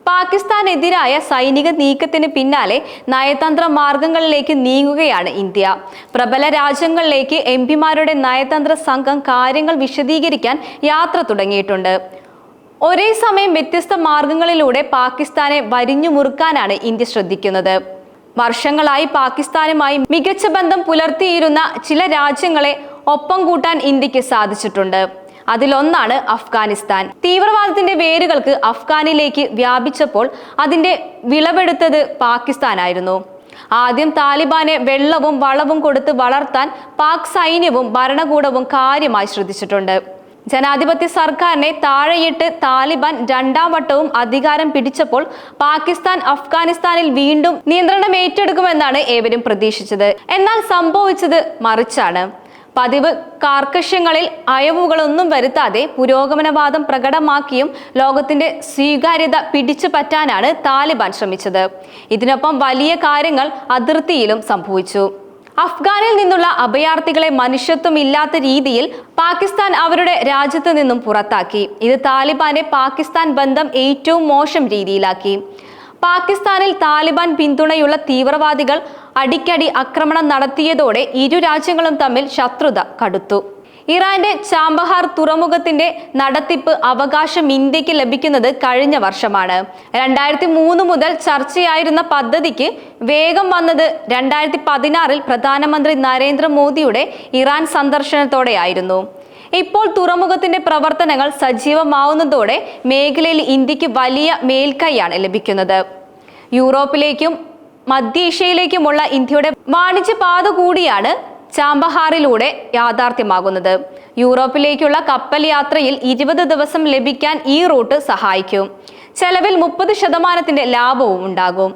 പാകിസ്ഥാനെതിരായ സൈനിക നീക്കത്തിന് പിന്നാലെ നയതന്ത്ര മാർഗങ്ങളിലേക്ക് നീങ്ങുകയാണ് ഇന്ത്യ. പ്രബല രാജ്യങ്ങളിലേക്ക് എംപിമാരുടെ നയതന്ത്ര സംഘം കാര്യങ്ങൾ വിശദീകരിക്കാൻ യാത്ര തുടങ്ങിയിട്ടുണ്ട്. ഒരേ സമയം വ്യത്യസ്ത മാർഗങ്ങളിലൂടെ പാകിസ്ഥാനെ വരിഞ്ഞു മുറുക്കാനാണ് ഇന്ത്യ ശ്രദ്ധിക്കുന്നത്. വർഷങ്ങളായി പാകിസ്ഥാനുമായി മികച്ച ബന്ധം പുലർത്തിയിരുന്ന ചില രാജ്യങ്ങളെ ഒപ്പം കൂട്ടാൻ ഇന്ത്യക്ക് സാധിച്ചിട്ടുണ്ട്. അതിലൊന്നാണ് അഫ്ഗാനിസ്ഥാൻ. തീവ്രവാദത്തിന്റെ വേരുകൾക്ക് അഫ്ഗാനിലേക്ക് വ്യാപിച്ചപ്പോൾ അതിന്റെ വിളവെടുത്തത് പാകിസ്ഥാനായിരുന്നു. ആദ്യം താലിബാനെ വെള്ളവും വളവും കൊടുത്ത് വളർത്താൻ പാക് സൈന്യവും ഭരണകൂടവും കാര്യമായി ശ്രദ്ധിച്ചിട്ടുണ്ട്. ജനാധിപത്യ സർക്കാരിനെ താഴെയിട്ട് താലിബാൻ രണ്ടാം വട്ടവും അധികാരം പിടിച്ചപ്പോൾ പാകിസ്ഥാൻ അഫ്ഗാനിസ്ഥാനിൽ വീണ്ടും നിയന്ത്രണം ഏറ്റെടുക്കുമെന്നാണ് ഏവരും പ്രതീക്ഷിച്ചത്. എന്നാൽ സംഭവിച്ചത് മറിച്ചാണ്. പതിവ് കാർക്കശ്യങ്ങളിൽ അയവുകളൊന്നും വരുത്താതെ പുരോഗമനവാദം പ്രകടമാക്കിയും ലോകത്തിന്റെ സ്വീകാര്യത പിടിച്ചു പറ്റാനാണ് താലിബാൻ ശ്രമിച്ചത്. ഇതിനൊപ്പം വലിയ കാര്യങ്ങൾ അതിർത്തിയിലും സംഭവിച്ചു. അഫ്ഗാനിൽ നിന്നുള്ള അഭയാർത്ഥികളെ മനുഷ്യത്വമില്ലാത്ത രീതിയിൽ പാകിസ്ഥാൻ അവരുടെ രാജ്യത്ത് നിന്നും പുറത്താക്കി. ഇത് താലിബാന്റെ പാകിസ്ഥാൻ ബന്ധം ഏറ്റവും മോശം രീതിയിലാക്കി. പാകിസ്ഥാനിൽ താലിബാൻ പിന്തുണയുള്ള തീവ്രവാദികൾ അടിക്കടി ആക്രമണം നടത്തിയതോടെ ഇരു രാജ്യങ്ങളും തമ്മിൽ ശത്രുത കടുത്തു. ഇറാന്റെ ചാബഹാർ തുറമുഖത്തിന്റെ നടത്തിപ്പ് അവകാശം ഇന്ത്യക്ക് ലഭിക്കുന്നത് കഴിഞ്ഞ വർഷമാണ്. 2003 മുതൽ ചർച്ചയായിരുന്ന പദ്ധതിക്ക് വേഗം വന്നത് 2016 പ്രധാനമന്ത്രി നരേന്ദ്രമോദിയുടെ ഇറാൻ സന്ദർശനത്തോടെയായിരുന്നു. ഇപ്പോൾ തുറമുഖത്തിന്റെ പ്രവർത്തനങ്ങൾ സജീവമാവുന്നതോടെ മേഖലയിൽ ഇന്ത്യക്ക് വലിയ മേൽക്കൈയാണ് ലഭിക്കുന്നത്. യൂറോപ്പിലേക്കും മധ്യേഷ്യയിലേക്കുമുള്ള ഇന്ത്യയുടെ വാണിജ്യപാത കൂടിയാണ് ചാബഹാറിലൂടെ യാഥാർത്ഥ്യമാകുന്നത്. യൂറോപ്പിലേക്കുള്ള കപ്പൽ യാത്രയിൽ 20 ദിവസം ലഭിക്കാൻ ഈ റൂട്ട് സഹായിക്കും. ചെലവിൽ 30% ലാഭവും ഉണ്ടാകും.